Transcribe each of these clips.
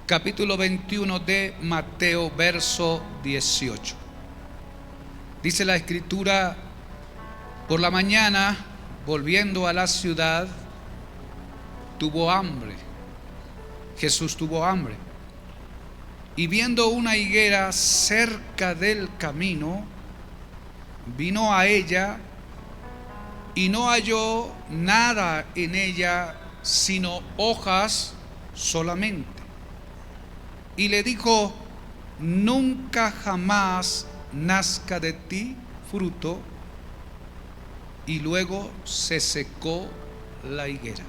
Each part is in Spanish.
capítulo 21 de Mateo, verso 18. Dice la escritura: por la mañana, volviendo a la ciudad, tuvo hambre. Jesús tuvo hambre. Y viendo una higuera cerca del camino, vino a ella y no halló nada en ella sino hojas solamente. Y le dijo: nunca jamás nazca de ti fruto. Y luego se secó la higuera.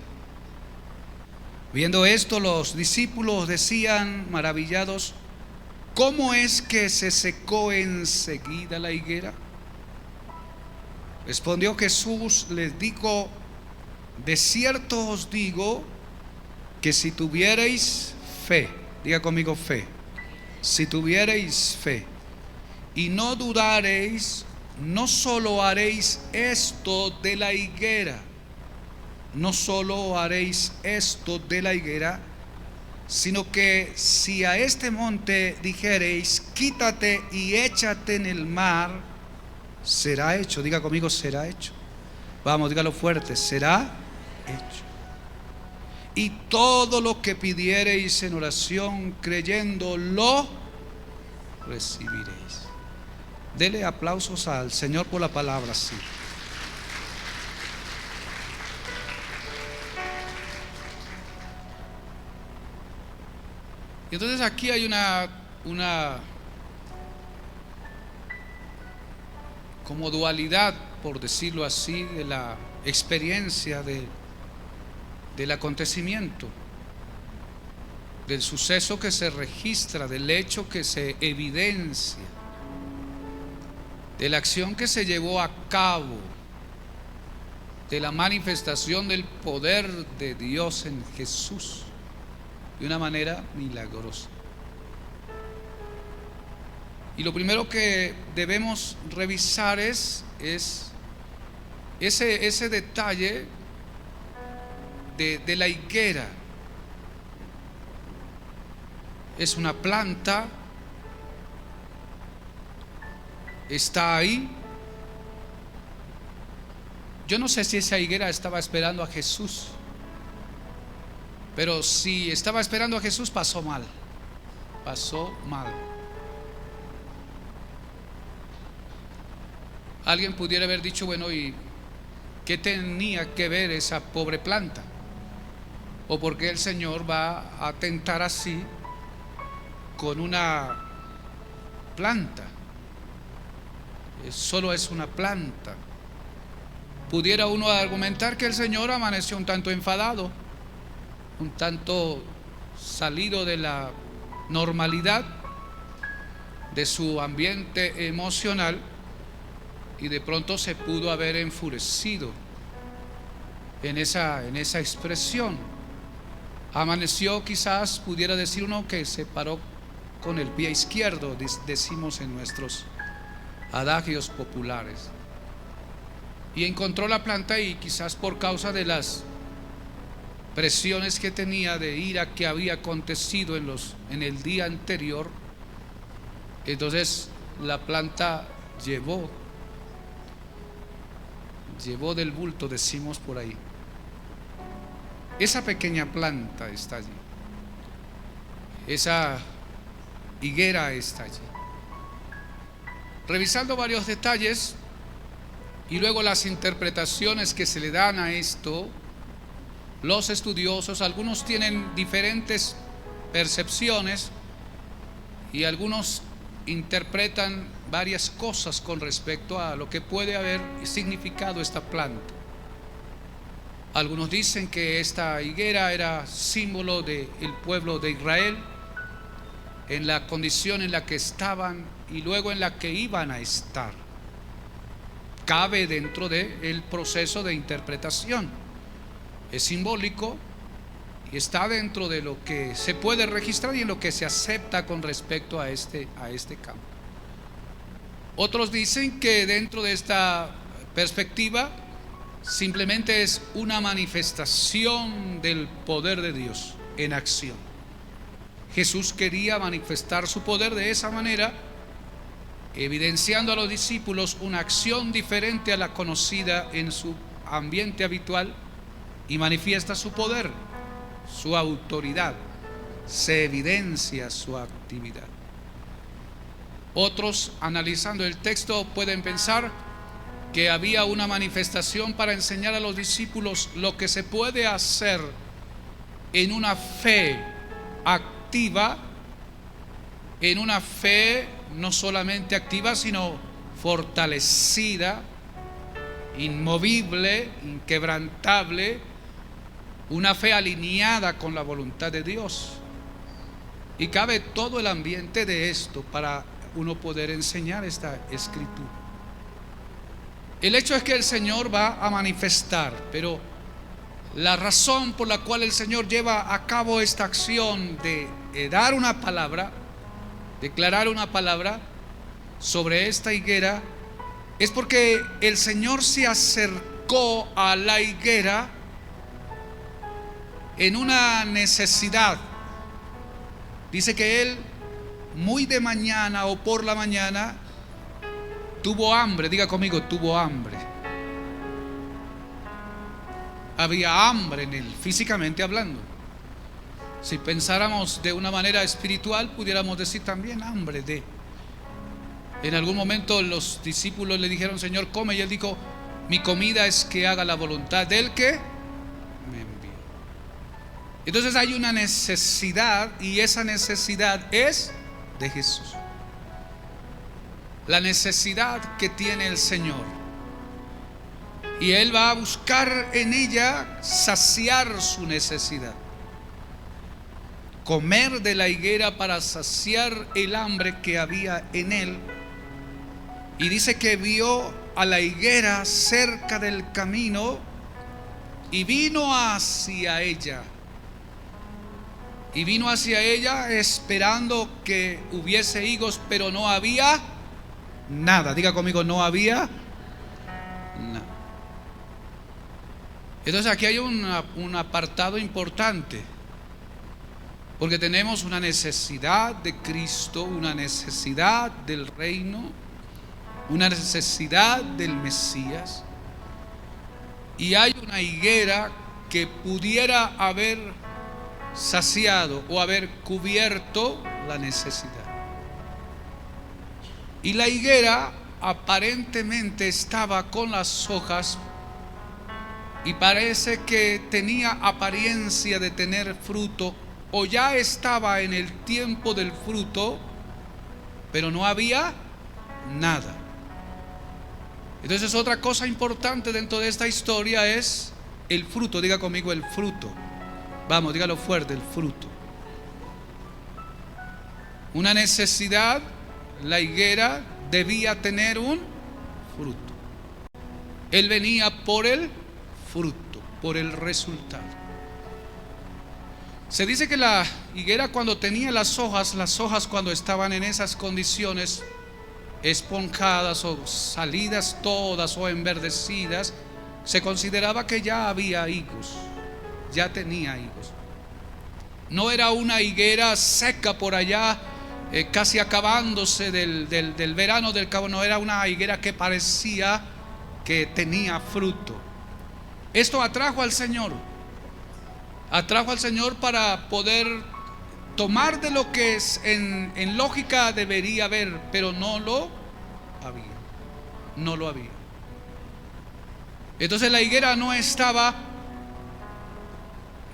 Viendo esto, los discípulos decían maravillados: ¿cómo es que se secó enseguida la higuera? Respondió Jesús, les dijo: de cierto os digo que si tuvierais fe, diga conmigo fe, si tuvierais fe y no dudareis, no solo haréis esto de la higuera, no solo haréis esto de la higuera, sino que si a este monte dijereis: quítate y échate en el mar, será hecho. Diga conmigo: será hecho. Vamos, dígalo fuerte: será hecho. Y todo lo que pidiereis en oración, creyendo, lo recibiréis. Dele aplausos al Señor por la palabra, sí. Y entonces aquí hay una como dualidad, por decirlo así, de la experiencia del acontecimiento, del suceso que se registra, del hecho que se evidencia, de la acción que se llevó a cabo, de la manifestación del poder de Dios en Jesús de una manera milagrosa. Y lo primero que debemos revisar es ese detalle de la higuera. Es una planta, está ahí. Yo no sé si esa higuera estaba esperando a Jesús, pero si estaba esperando a Jesús, pasó mal. Pasó mal. Alguien pudiera haber dicho: bueno, ¿y qué tenía que ver esa pobre planta? ¿O por qué el Señor va a atentar así con una planta? Solo es una planta. Pudiera uno argumentar que el Señor amaneció un tanto enfadado, un tanto salido de la normalidad de su ambiente emocional, y de pronto se pudo haber enfurecido en esa expresión. Amaneció, quizás pudiera decir uno, que se paró con el pie izquierdo, decimos en nuestros adagios populares, y encontró la planta, y quizás por causa de las presiones que tenía de ira que había acontecido en el día anterior, entonces la planta llevó del bulto, decimos por ahí. Esa pequeña planta está allí, esa higuera está allí. Revisando varios detalles y luego las interpretaciones que se le dan a esto, los estudiosos, algunos tienen diferentes percepciones y algunos interpretan varias cosas con respecto a lo que puede haber significado esta planta. Algunos dicen que esta higuera era símbolo del pueblo de Israel, en la condición en la que estaban y luego en la que iban a estar. Cabe dentro del proceso de interpretación. Es simbólico y está dentro de lo que se puede registrar y en lo que se acepta con respecto a este campo. Otros dicen que dentro de esta perspectiva simplemente es una manifestación del poder de Dios en acción. Jesús quería manifestar su poder de esa manera, evidenciando a los discípulos una acción diferente a la conocida en su ambiente habitual, y manifiesta su poder, su autoridad, se evidencia su actividad. Otros, analizando el texto, pueden pensar que había una manifestación para enseñar a los discípulos lo que se puede hacer en una fe activa, en una fe no solamente activa, sino fortalecida, inmovible, inquebrantable, una fe alineada con la voluntad de Dios. Y cabe todo el ambiente de esto para uno poder enseñar esta escritura. El hecho es que el Señor va a manifestar, pero la razón por la cual el Señor lleva a cabo esta acción de dar una palabra, declarar una palabra sobre esta higuera, es porque el Señor se acercó a la higuera en una necesidad. Dice que Él, muy de mañana o por la mañana, tuvo hambre. Diga conmigo, tuvo hambre. Había hambre en Él, físicamente hablando. Si pensáramos de una manera espiritual, pudiéramos decir también hambre de. En algún momento los discípulos le dijeron: Señor, come. Y Él dijo: mi comida es que haga la voluntad del que me envió. Entonces hay una necesidad, y esa necesidad es de Jesús. La necesidad que tiene el Señor, y Él va a buscar en ella saciar su necesidad, comer de la higuera para saciar el hambre que había en Él. Y dice que vio a la higuera cerca del camino y vino hacia ella. Y vino hacia ella esperando que hubiese higos, pero no había nada. Diga conmigo, no había nada. Entonces aquí hay un apartado importante, porque tenemos una necesidad de Cristo, una necesidad del reino, una necesidad del Mesías. Y hay una higuera que pudiera haber saciado o haber cubierto la necesidad. Y la higuera aparentemente estaba con las hojas, y parece que tenía apariencia de tener fruto, o ya estaba en el tiempo del fruto, pero no había nada. Entonces, otra cosa importante dentro de esta historia es el fruto. Diga conmigo, el fruto. Vamos, dígalo fuerte, el fruto. Una necesidad, la higuera debía tener un fruto. Él venía por el fruto, por el resultado. Se dice que la higuera, cuando tenía las hojas cuando estaban en esas condiciones, esponjadas o salidas todas o enverdecidas, se consideraba que ya había higos, ya tenía higos. No era una higuera seca por allá, casi acabándose del verano del cabo. No era una higuera que parecía que tenía fruto. Esto atrajo al Señor para poder tomar de lo que en lógica debería haber, pero no lo había. Entonces la higuera no estaba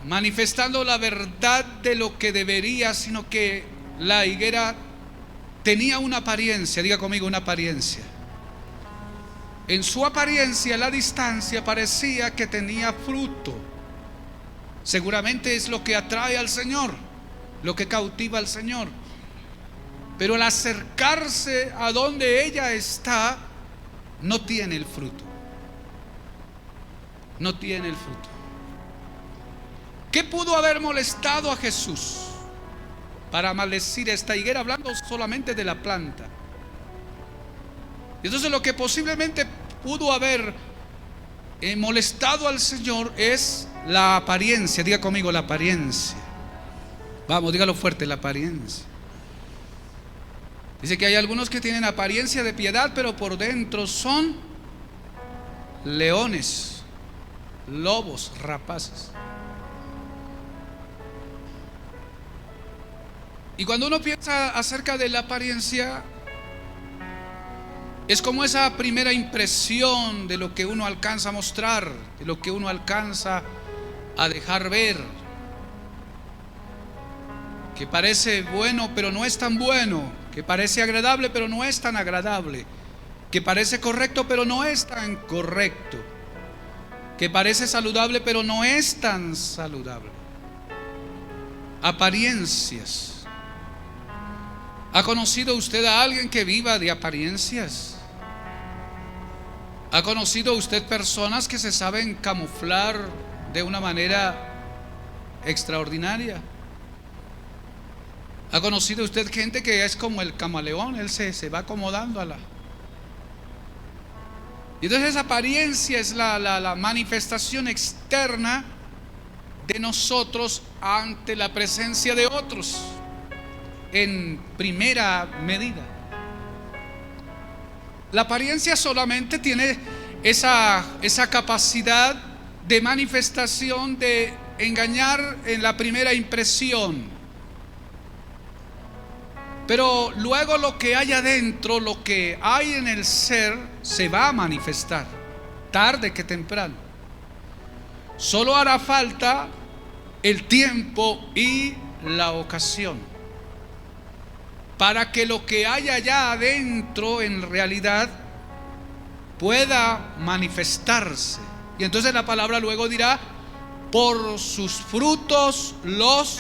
manifestando la verdad de lo que debería, sino que la higuera tenía una apariencia. Diga conmigo, una apariencia. En su apariencia, a la distancia, parecía que tenía fruto. Seguramente es lo que atrae al Señor, lo que cautiva al Señor. Pero al acercarse a donde ella está, no tiene el fruto. No tiene el fruto. ¿Qué pudo haber molestado a Jesús para maldecir esta higuera? Hablando solamente de la planta. Entonces, lo que posiblemente pudo haber molestado al Señor es la apariencia. Diga conmigo, la apariencia. Vamos, dígalo fuerte, la apariencia. Dice que hay algunos que tienen apariencia de piedad, pero por dentro son leones, lobos, rapaces. Y cuando uno piensa acerca de la apariencia, es como esa primera impresión de lo que uno alcanza a mostrar, de lo que uno alcanza a dejar ver, que parece bueno pero no es tan bueno, que parece agradable pero no es tan agradable, que parece correcto pero no es tan correcto, que parece saludable pero no es tan saludable. Apariencias. ¿Ha conocido usted a alguien que viva de apariencias? ¿Ha conocido usted personas que se saben camuflar de una manera extraordinaria? ¿Ha conocido usted gente que es como el camaleón? Él se va acomodando a la... Y entonces esa apariencia es la manifestación externa de nosotros ante la presencia de otros, en primera medida. La apariencia solamente tiene esa capacidad de manifestación, de engañar en la primera impresión. Pero luego lo que hay adentro, lo que hay en el ser, se va a manifestar, tarde que temprano. Solo hará falta el tiempo y la ocasión para que lo que hay allá adentro en realidad pueda manifestarse. Y entonces la palabra luego dirá: por sus frutos los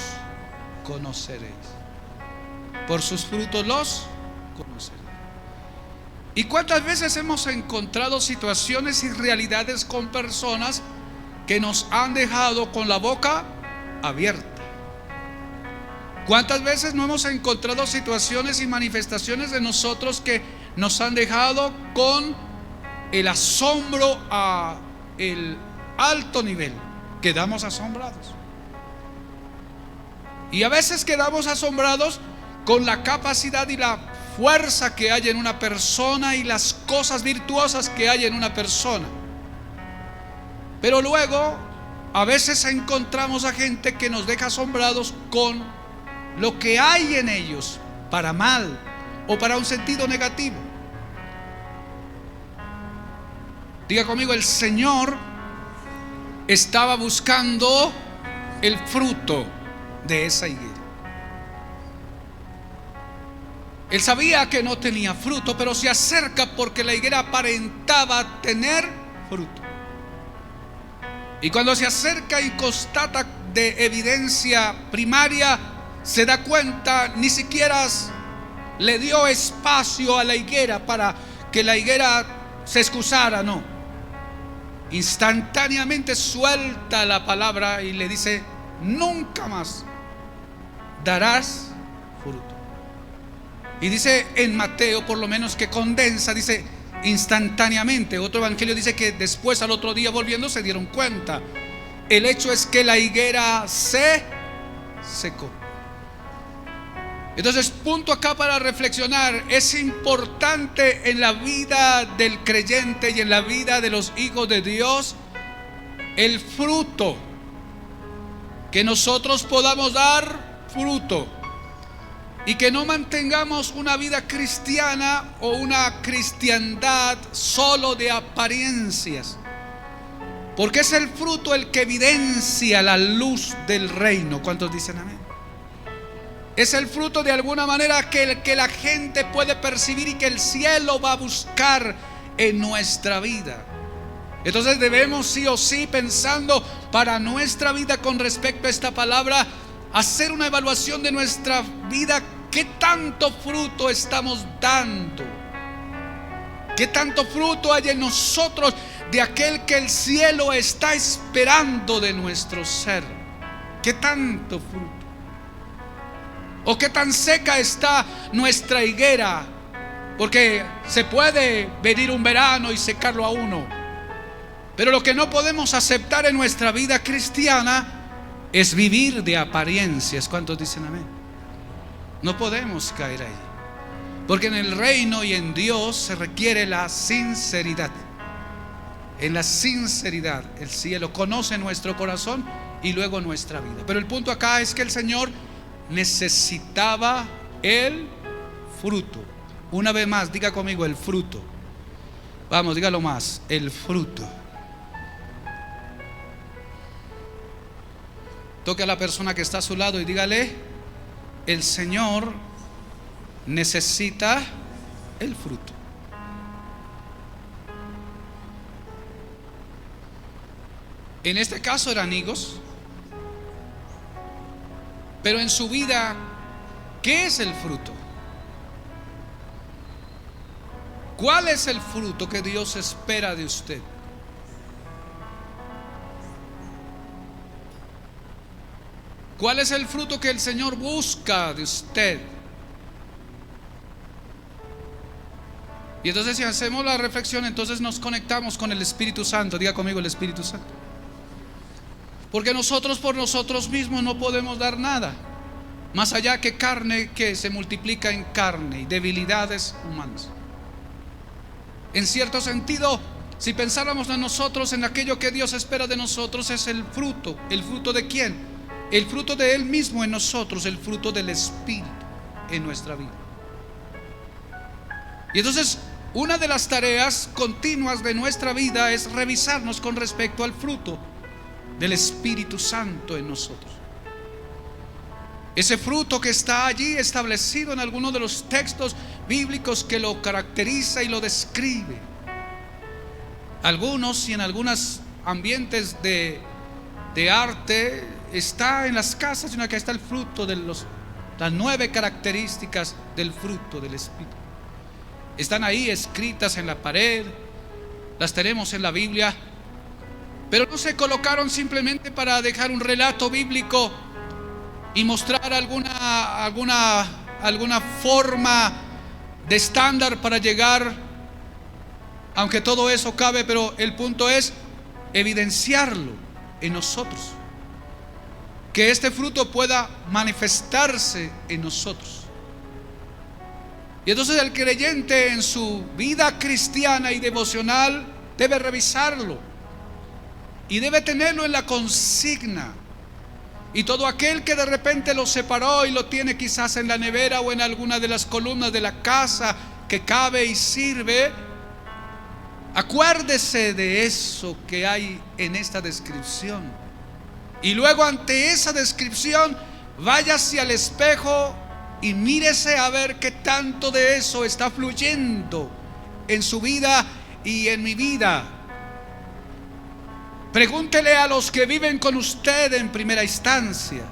conoceréis. Por sus frutos los conoceréis. ¿Y cuántas veces hemos encontrado situaciones y realidades con personas que nos han dejado con la boca abierta? ¿Cuántas veces no hemos encontrado situaciones y manifestaciones de nosotros que nos han dejado con el asombro a el alto nivel? Quedamos asombrados. Y a veces quedamos asombrados con la capacidad y la fuerza que hay en una persona y las cosas virtuosas que hay en una persona. Pero luego a veces encontramos a gente que nos deja asombrados con lo que hay en ellos, para mal o para un sentido negativo. Diga conmigo: el Señor estaba buscando el fruto de esa higuera. Él sabía que no tenía fruto, pero se acerca porque la higuera aparentaba tener fruto. Y cuando se acerca y constata de evidencia primaria, se da cuenta, ni siquiera le dio espacio a la higuera para que la higuera se excusara, no. Instantáneamente suelta la palabra y le dice: nunca más darás fruto. Y dice en Mateo, por lo menos, que condensa, dice instantáneamente. Otro evangelio dice que después, al otro día volviendo, se dieron cuenta. El hecho es que la higuera se secó. Entonces, punto acá para reflexionar: es importante en la vida del creyente y en la vida de los hijos de Dios el fruto, que nosotros podamos dar fruto y que no mantengamos una vida cristiana o una cristiandad solo de apariencias, porque es el fruto el que evidencia la luz del reino. ¿Cuántos dicen amén? Es el fruto de alguna manera que la gente puede percibir y que el cielo va a buscar en nuestra vida. Entonces debemos, sí o sí, pensando para nuestra vida con respecto a esta palabra, hacer una evaluación de nuestra vida. ¿Qué tanto fruto estamos dando? ¿Qué tanto fruto hay en nosotros de aquel que el cielo está esperando de nuestro ser? ¿Qué tanto fruto? ¿O qué tan seca está nuestra higuera? Porque se puede venir un verano y secarlo a uno, pero lo que no podemos aceptar en nuestra vida cristiana es vivir de apariencias. ¿Cuántos dicen amén? No podemos caer ahí, porque en el reino y en Dios se requiere la sinceridad. En la sinceridad el cielo conoce nuestro corazón y luego nuestra vida. Pero el punto acá es que el Señor necesitaba el fruto. Una vez más, diga conmigo el fruto. Vamos, dígalo más, el fruto. Toque a la persona que está a su lado y dígale: el Señor necesita el fruto. En este caso eran higos, pero en su vida, ¿qué es el fruto? ¿Cuál es el fruto que Dios espera de usted? ¿Cuál es el fruto que el Señor busca de usted? Y entonces, si hacemos la reflexión, entonces nos conectamos con el Espíritu Santo. Diga conmigo el Espíritu Santo. Porque nosotros por nosotros mismos no podemos dar nada, más allá que carne que se multiplica en carne y debilidades humanas. En cierto sentido, si pensáramos en nosotros, en aquello que Dios espera de nosotros, es el fruto. ¿El fruto de quién? El fruto de Él mismo en nosotros, el fruto del Espíritu en nuestra vida. Y entonces, una de las tareas continuas de nuestra vida es revisarnos con respecto al fruto del Espíritu Santo en nosotros. Ese fruto que está allí establecido en algunos de los textos bíblicos que lo caracteriza y lo describe. Algunos y en algunos ambientes de arte está en las casas, sino que está el fruto de las 9 características del fruto del Espíritu. Están ahí escritas en la pared, las tenemos en la Biblia, pero no se colocaron simplemente para dejar un relato bíblico y mostrar alguna forma de estándar para llegar, aunque todo eso cabe, pero el punto es evidenciarlo en nosotros, que este fruto pueda manifestarse en nosotros. Y entonces el creyente en su vida cristiana y devocional debe revisarlo y debe tenerlo en la consigna. Y todo aquel que de repente lo separó y lo tiene quizás en la nevera o en alguna de las columnas de la casa que cabe y sirve, acuérdese de eso que hay en esta descripción. Y luego, ante esa descripción, vaya hacia el espejo y mírese a ver qué tanto de eso está fluyendo en su vida y en mi vida. Pregúntele a los que viven con usted en primera instancia.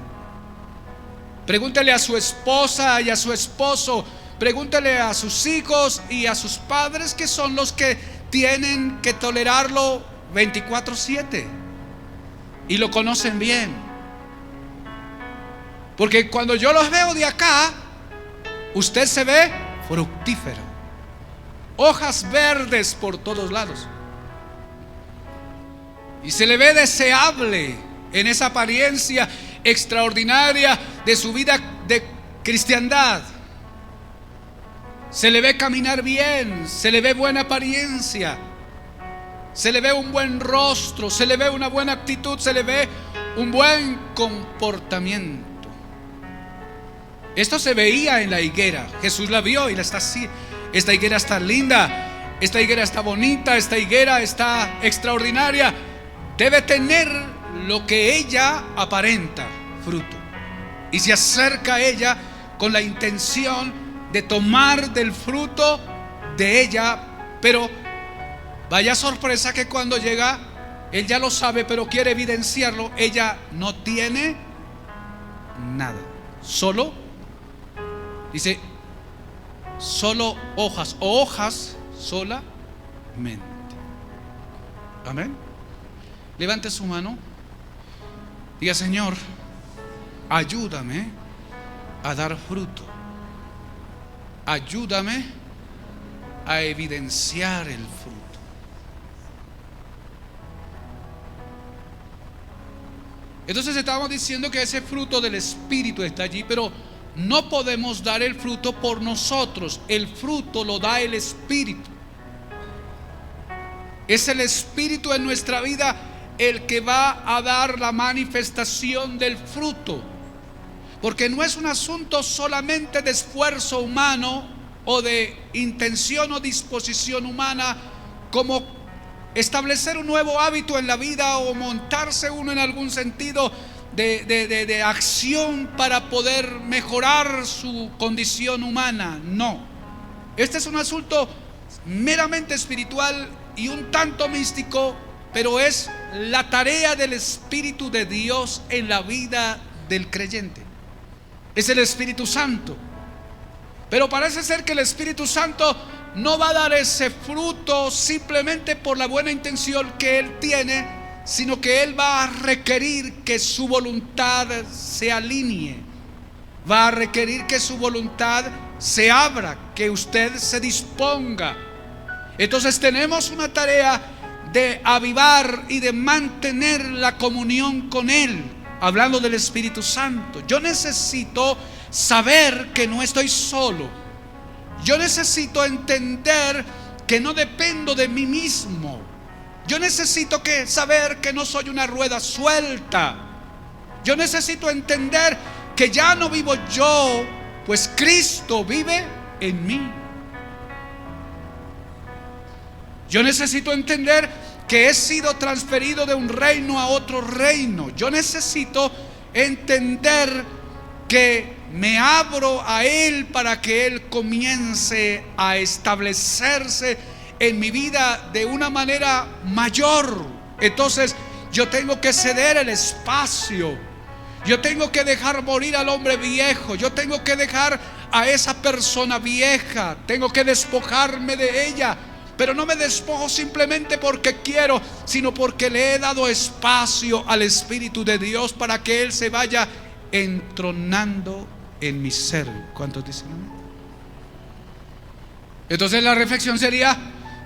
Pregúntele a su esposa y a su esposo. Pregúntele a sus hijos y a sus padres, que son los que tienen que tolerarlo 24/7 y lo conocen bien. Porque cuando yo los veo de acá, usted se ve fructífero, hojas verdes por todos lados, y se le ve deseable en esa apariencia extraordinaria de su vida de cristiandad. Se le ve caminar bien, se le ve buena apariencia, se le ve un buen rostro, se le ve una buena actitud, se le ve un buen comportamiento. Esto se veía en la higuera. Jesús la vio y la está así. Esta higuera está linda, esta higuera está bonita, esta higuera está extraordinaria. Debe tener lo que ella aparenta, fruto. Y se acerca a ella con la intención de tomar del fruto de ella. Pero vaya sorpresa que cuando llega, él ya lo sabe, pero quiere evidenciarlo. Ella no tiene nada, solo, dice, solo hojas, o hojas solamente. Amén. Levante su mano. Diga: Señor, ayúdame a dar fruto. Ayúdame a evidenciar el fruto. Entonces estábamos diciendo que ese fruto del Espíritu está allí, pero no podemos dar el fruto por nosotros. El fruto lo da el Espíritu. Es el Espíritu en nuestra vida el que va a dar la manifestación del fruto. Porque no es un asunto solamente de esfuerzo humano o de intención o disposición humana, como establecer un nuevo hábito en la vida o montarse uno en algún sentido de acción para poder mejorar su condición humana. No, este es un asunto meramente espiritual y un tanto místico, pero es la tarea del Espíritu de Dios en la vida del creyente. Es el Espíritu Santo. Pero parece ser que el Espíritu Santo no va a dar ese fruto simplemente por la buena intención que Él tiene, sino que Él va a requerir que su voluntad se alinee. Va a requerir que su voluntad se abra, que usted se disponga. Entonces tenemos una tarea de avivar y de mantener la comunión con Él. Hablando del Espíritu Santo, yo necesito saber que no estoy solo. Yo necesito entender que no dependo de mí mismo. Yo necesito saber que no soy una rueda suelta. Yo necesito entender que ya no vivo yo, pues Cristo vive en mí. Yo necesito entender que he sido transferido de un reino a otro reino. Yo necesito entender que me abro a Él para que Él comience a establecerse en mi vida de una manera mayor. Entonces yo tengo que ceder el espacio. Yo tengo que dejar morir al hombre viejo. Yo tengo que dejar a esa persona vieja. Tengo que despojarme de ella. Pero no me despojo simplemente porque quiero, sino porque le he dado espacio al Espíritu de Dios para que Él se vaya entronando en mi ser. ¿Cuántos dicen amén? Entonces la reflexión sería: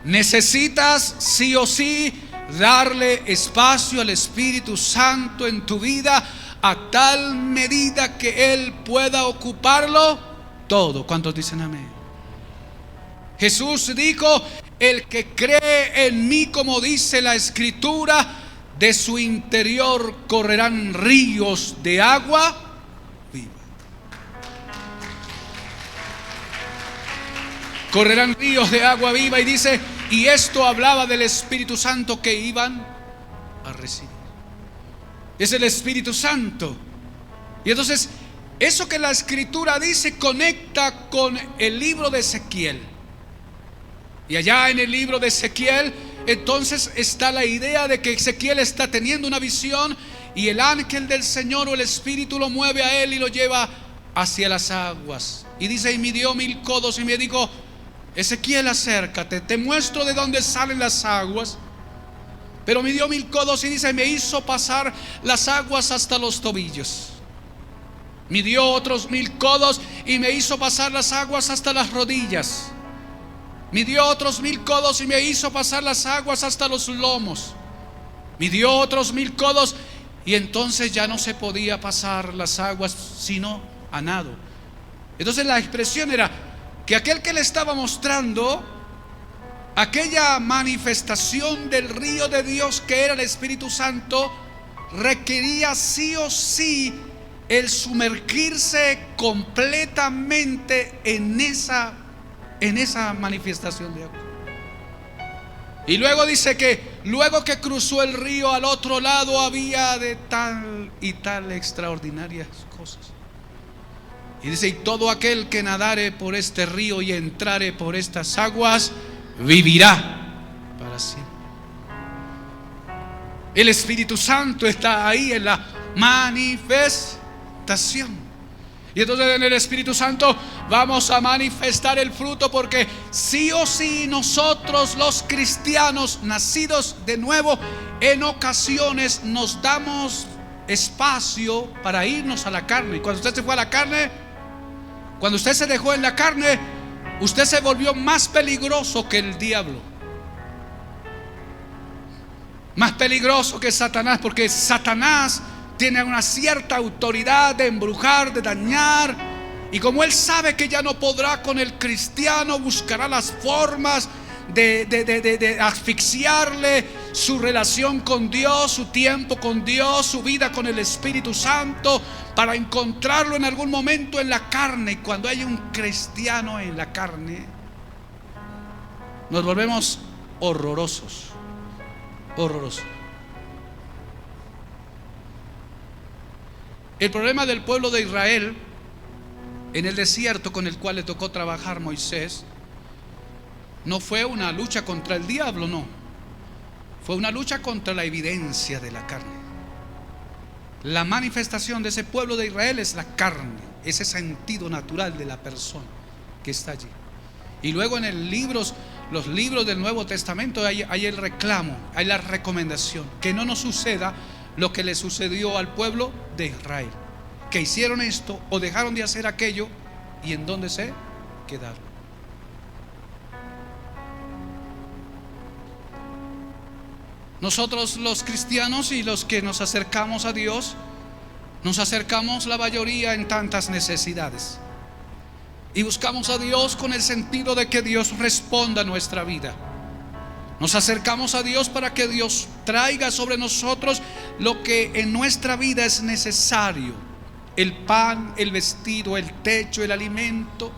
necesitas sí o sí darle espacio al Espíritu Santo en tu vida a tal medida que Él pueda ocuparlo todo. ¿Cuántos dicen amén? Jesús dijo: el que cree en mí, como dice la Escritura, de su interior correrán ríos de agua viva. Correrán ríos de agua viva. Y dice, y esto hablaba del Espíritu Santo que iban a recibir. Es el Espíritu Santo. Y entonces eso que la Escritura dice conecta con el libro de Ezequiel. Y allá en el libro de Ezequiel, entonces está la idea de que Ezequiel está teniendo una visión y el ángel del Señor o el Espíritu lo mueve a él y lo lleva hacia las aguas. Y dice, y midió 1000 codos y me dijo: Ezequiel, acércate, te muestro de dónde salen las aguas. Pero midió 1000 codos y dice, me hizo pasar las aguas hasta los tobillos. Midió otros 1000 codos y me hizo pasar las aguas hasta las rodillas. Midió otros 1000 codos y me hizo pasar las aguas hasta los lomos. Midió otros 1000 codos y entonces ya no se podía pasar las aguas sino a nado. Entonces la expresión era que aquel que le estaba mostrando aquella manifestación del río de Dios que era el Espíritu Santo requería sí o sí el sumergirse completamente en esa manifestación de agua. Y luego dice que luego que cruzó el río al otro lado había de tal y tal extraordinarias cosas. Y dice, y todo aquel que nadare por este río y entrare por estas aguas vivirá para siempre. El Espíritu Santo está ahí en la manifestación. Y entonces en el Espíritu Santo vamos a manifestar el fruto, porque sí o sí nosotros los cristianos nacidos de nuevo en ocasiones nos damos espacio para irnos a la carne. Y cuando usted se fue a la carne, cuando usted se dejó en la carne, usted se volvió más peligroso que el diablo, más peligroso que Satanás, porque Satanás tiene una cierta autoridad de embrujar, de dañar. Y como él sabe que ya no podrá con el cristiano, buscará las formas de asfixiarle su relación con Dios, su tiempo con Dios, su vida con el Espíritu Santo, para encontrarlo en algún momento en la carne. Y cuando hay un cristiano en la carne, nos volvemos horrorosos. El problema del pueblo de Israel en el desierto, con el cual le tocó trabajar Moisés, no fue una lucha contra el diablo, no. Fue una lucha contra la evidencia de la carne. La manifestación de ese pueblo de Israel es la carne, ese sentido natural de la persona que está allí. Y luego en los libros del Nuevo Testamento hay el reclamo, hay la recomendación, que no nos suceda lo que le sucedió al pueblo de Israel, que hicieron esto o dejaron de hacer aquello, y en dónde se quedaron. Nosotros los cristianos y los que nos acercamos a Dios, nos acercamos la mayoría en tantas necesidades, y buscamos a Dios con el sentido de que Dios responda a nuestra vida. Nos acercamos a Dios para que Dios traiga sobre nosotros lo que en nuestra vida es necesario: el pan, el vestido, el techo, el alimento,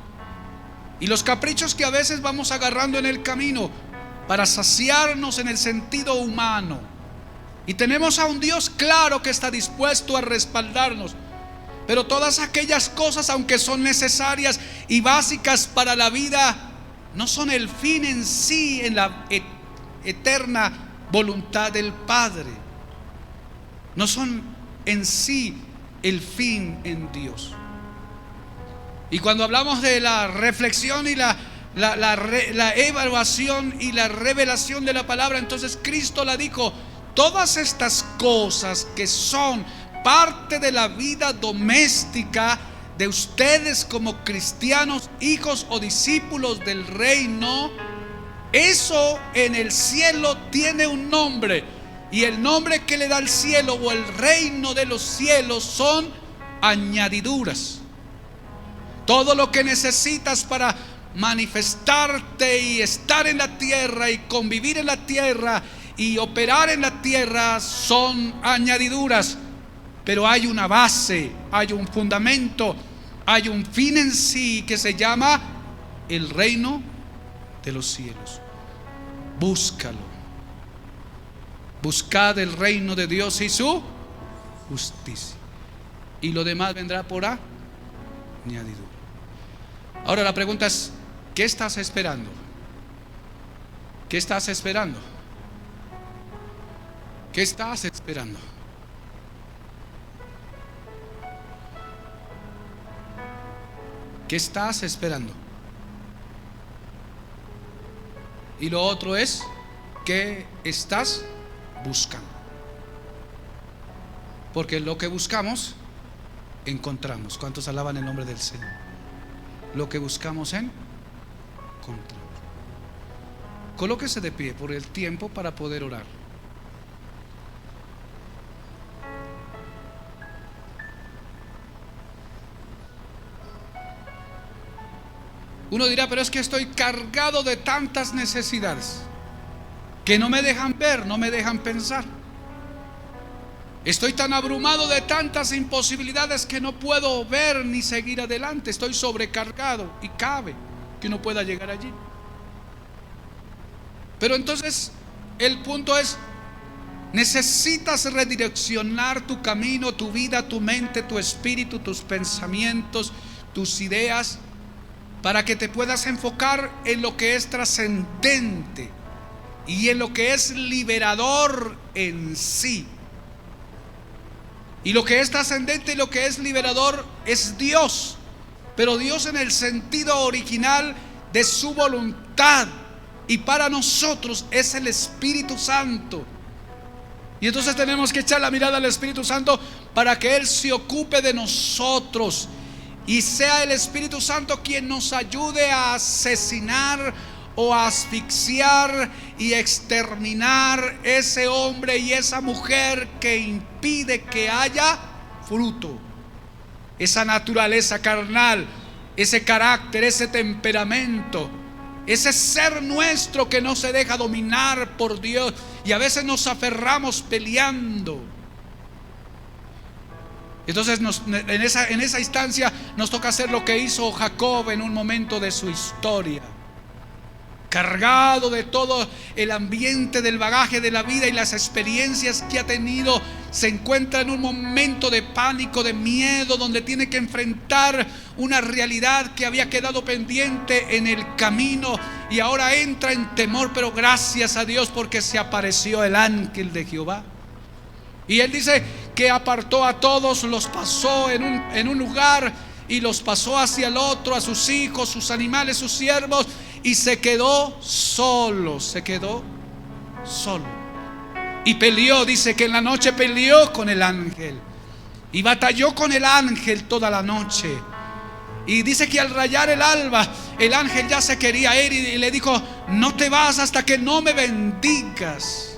y los caprichos que a veces vamos agarrando en el camino para saciarnos en el sentido humano. Y tenemos a un Dios claro que está dispuesto a respaldarnos, pero todas aquellas cosas, aunque son necesarias y básicas para la vida, no son el fin en sí, en la eterna voluntad del Padre. No son en sí el fin en Dios. Y cuando hablamos de la reflexión y la evaluación y la revelación de la palabra, entonces Cristo la dijo: todas estas cosas que son parte de la vida doméstica de ustedes como cristianos, hijos o discípulos del reino, eso en el cielo tiene un nombre, y el nombre que le da el cielo o el reino de los cielos son añadiduras. Todo lo que necesitas para manifestarte y estar en la tierra y convivir en la tierra y operar en la tierra son añadiduras. Pero hay una base, hay un fundamento, hay un fin en sí que se llama el reino de los cielos. Búscalo. Buscad el reino de Dios y su justicia, y lo demás vendrá por añadidura. Ahora la pregunta es: ¿qué estás esperando? ¿Qué estás esperando? ¿Qué estás esperando? ¿Qué estás esperando? Y lo otro es: ¿qué estás buscando? Porque lo que buscamos, encontramos. ¿Cuántos alaban el nombre del Señor? Lo que buscamos, encontramos. Colóquese de pie por el tiempo para poder orar. Uno dirá: pero es que estoy cargado de tantas necesidades que no me dejan ver, no me dejan pensar. Estoy tan abrumado de tantas imposibilidades que no puedo ver ni seguir adelante. Estoy sobrecargado, y cabe que uno pueda llegar allí. Pero entonces el punto es: necesitas redireccionar tu camino, tu vida, tu mente, tu espíritu, tus pensamientos, tus ideas, para que te puedas enfocar en lo que es trascendente y en lo que es liberador en sí. Y lo que es trascendente y lo que es liberador es Dios, pero Dios en el sentido original de su voluntad, y para nosotros es el Espíritu Santo. Y entonces tenemos que echar la mirada al Espíritu Santo para que Él se ocupe de nosotros, y sea el Espíritu Santo quien nos ayude a asesinar o asfixiar y exterminar ese hombre y esa mujer que impide que haya fruto. Esa naturaleza carnal, ese carácter, ese temperamento, ese ser nuestro que no se deja dominar por Dios, y a veces nos aferramos peleando. Entonces en esa instancia nos toca hacer lo que hizo Jacob en un momento de su historia. Cargado de todo el ambiente del bagaje de la vida y las experiencias que ha tenido, se encuentra en un momento de pánico, de miedo, donde tiene que enfrentar una realidad que había quedado pendiente en el camino, y ahora entra en temor. Pero gracias a Dios, porque se apareció el ángel de Jehová. Y él dice que apartó a todos, los pasó en un lugar y los pasó hacia el otro, a sus hijos, sus animales, sus siervos, y se quedó solo. Y peleó, dice que en la noche peleó con el ángel y batalló con el ángel toda la noche. Y dice que al rayar el alba, el ángel ya se quería ir y le dijo: no te vas hasta que no me bendigas.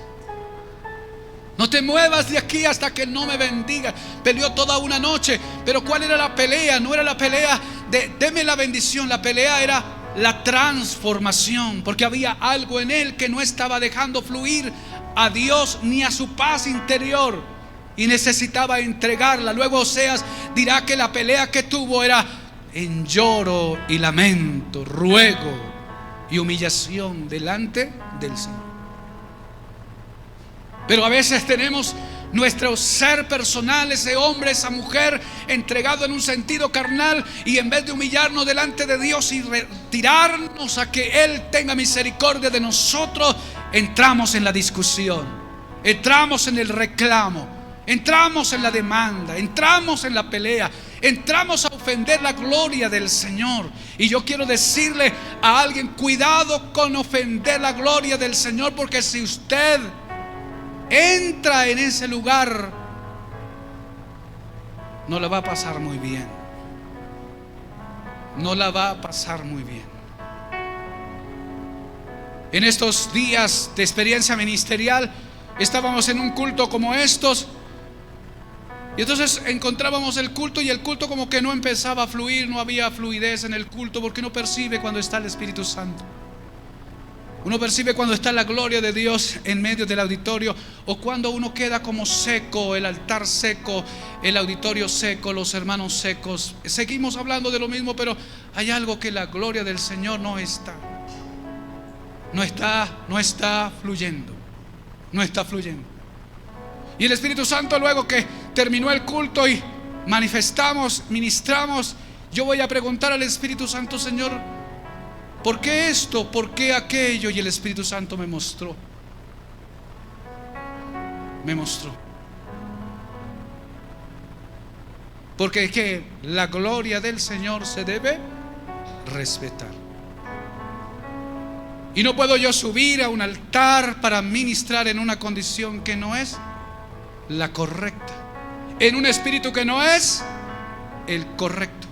No te muevas de aquí hasta que no me bendigas. Peleó toda una noche. Pero ¿cuál era la pelea? No era la pelea de deme la bendición. La pelea era la transformación, porque había algo en él que no estaba dejando fluir a Dios ni a su paz interior, y necesitaba entregarla. Luego Oseas dirá que la pelea que tuvo era en lloro y lamento, ruego y humillación delante del Señor. Pero a veces tenemos nuestro ser personal, ese hombre, esa mujer entregado en un sentido carnal, y en vez de humillarnos delante de Dios y retirarnos a que Él tenga misericordia de nosotros, entramos en la discusión, entramos en el reclamo, entramos en la demanda, entramos en la pelea, entramos a ofender la gloria del Señor. Y yo quiero decirle a alguien: cuidado con ofender la gloria del Señor, porque si usted entra en ese lugar, no la va a pasar muy bien. No la va a pasar muy bien. En estos días de experiencia ministerial estábamos en un culto como estos, y entonces encontrábamos el culto, y el culto como que no empezaba a fluir. No había fluidez en el culto, porque uno percibe cuando está el Espíritu Santo. Uno percibe cuando está la gloria de Dios en medio del auditorio, o cuando uno queda como seco, el altar seco, el auditorio seco, los hermanos secos. Seguimos hablando de lo mismo, pero hay algo que la gloria del Señor no está fluyendo. No está fluyendo. Y el Espíritu Santo, luego que terminó el culto y ministramos, yo voy a preguntar al Espíritu Santo: Señor, ¿por qué esto? ¿Por qué aquello? Y el Espíritu Santo me mostró. Porque es que la gloria del Señor se debe respetar. Y no puedo yo subir a un altar para ministrar en una condición que no es la correcta, en un espíritu que no es el correcto,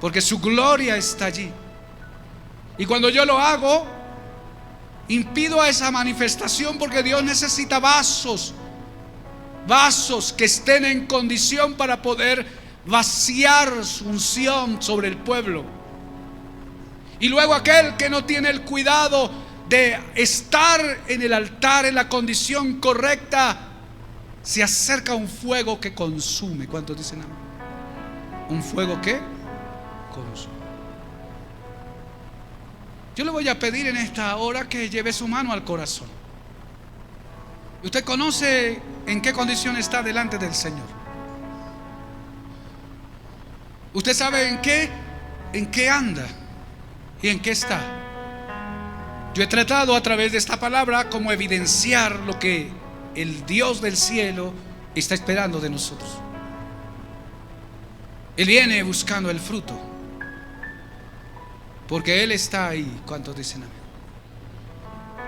porque su gloria está allí. Y cuando yo lo hago, impido a esa manifestación, porque Dios necesita vasos que estén en condición para poder vaciar su unción sobre el pueblo. Y luego aquel que no tiene el cuidado de estar en el altar en la condición correcta, se acerca a un fuego que consume. ¿Cuántos dicen amén? Un fuego que consume. Yo le voy a pedir en esta hora que lleve su mano al corazón. Usted conoce en qué condición está delante del Señor. Usted sabe en qué anda y en qué está. Yo he tratado a través de esta palabra como evidenciar lo que el Dios del cielo está esperando de nosotros. Él viene buscando el fruto, porque Él está ahí. ¿Cuántos dicen amén?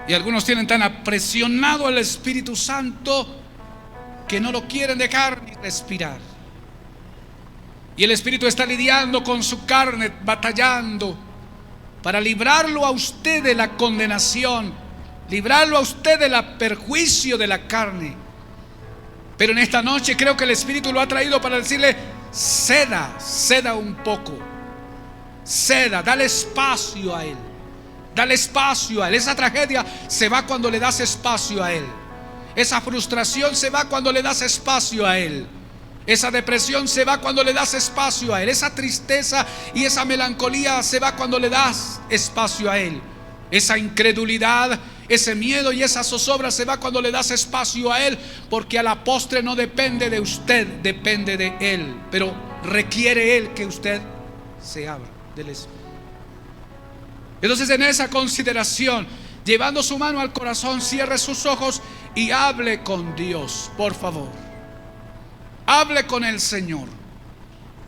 Y algunos tienen tan apresionado al Espíritu Santo que no lo quieren dejar ni respirar. Y el Espíritu está lidiando con su carne, batallando, para librarlo a usted de la condenación, librarlo a usted del perjuicio de la carne. Pero en esta noche creo que el Espíritu lo ha traído para decirle: ceda un poco, ceda, dale espacio a Él, dale espacio a Él. Esa tragedia se va cuando le das espacio a Él. Esa frustración se va cuando le das espacio a Él. Esa depresión se va cuando le das espacio a Él. Esa tristeza y esa melancolía se va cuando le das espacio a Él. Esa incredulidad, ese miedo y esa zozobra se va cuando le das espacio a Él, porque a la postre no depende de usted, depende de Él. Pero requiere Él que usted se abra del Espíritu. Entonces, en esa consideración, llevando su mano al corazón, cierre sus ojos y hable con Dios, por favor. Hable con el Señor,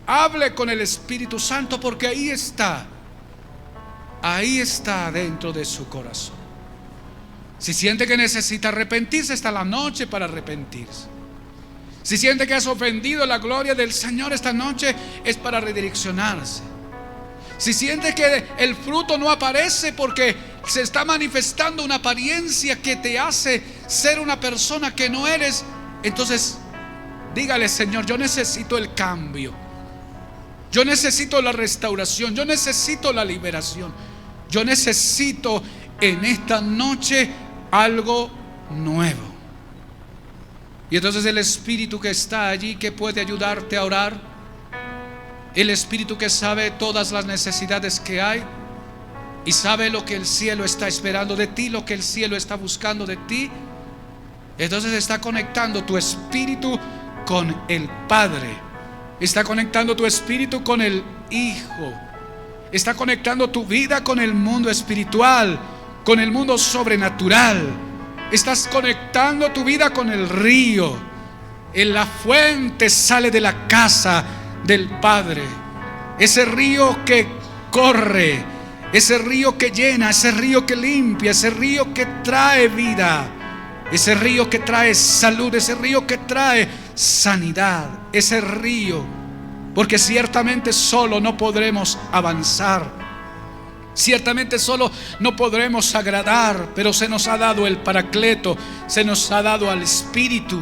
hable con el Espíritu Santo, porque ahí está dentro de su corazón. Si siente que necesita arrepentirse, está la noche para arrepentirse. Si siente que has ofendido la gloria del Señor, esta noche es para redireccionarse. Si siente que el fruto no aparece porque se está manifestando una apariencia que te hace ser una persona que no eres, entonces dígale: Señor, yo necesito el cambio, yo necesito la restauración, yo necesito la liberación, yo necesito en esta noche algo nuevo. Y entonces el Espíritu que está allí, que puede ayudarte a orar, el Espíritu que sabe todas las necesidades que hay y sabe lo que el cielo está esperando de ti, lo que el cielo está buscando de ti, entonces está conectando tu espíritu con el Padre, está conectando tu espíritu con el Hijo, está conectando tu vida con el mundo espiritual, con el mundo sobrenatural. Estás conectando tu vida con el río. En la fuente sale de la casa del Padre, ese río que corre, ese río que llena, ese río que limpia, ese río que trae vida, ese río que trae salud, ese río que trae sanidad, ese río, porque ciertamente solo no podremos avanzar, ciertamente solo no podremos agradar, pero se nos ha dado el Paracleto, se nos ha dado al Espíritu.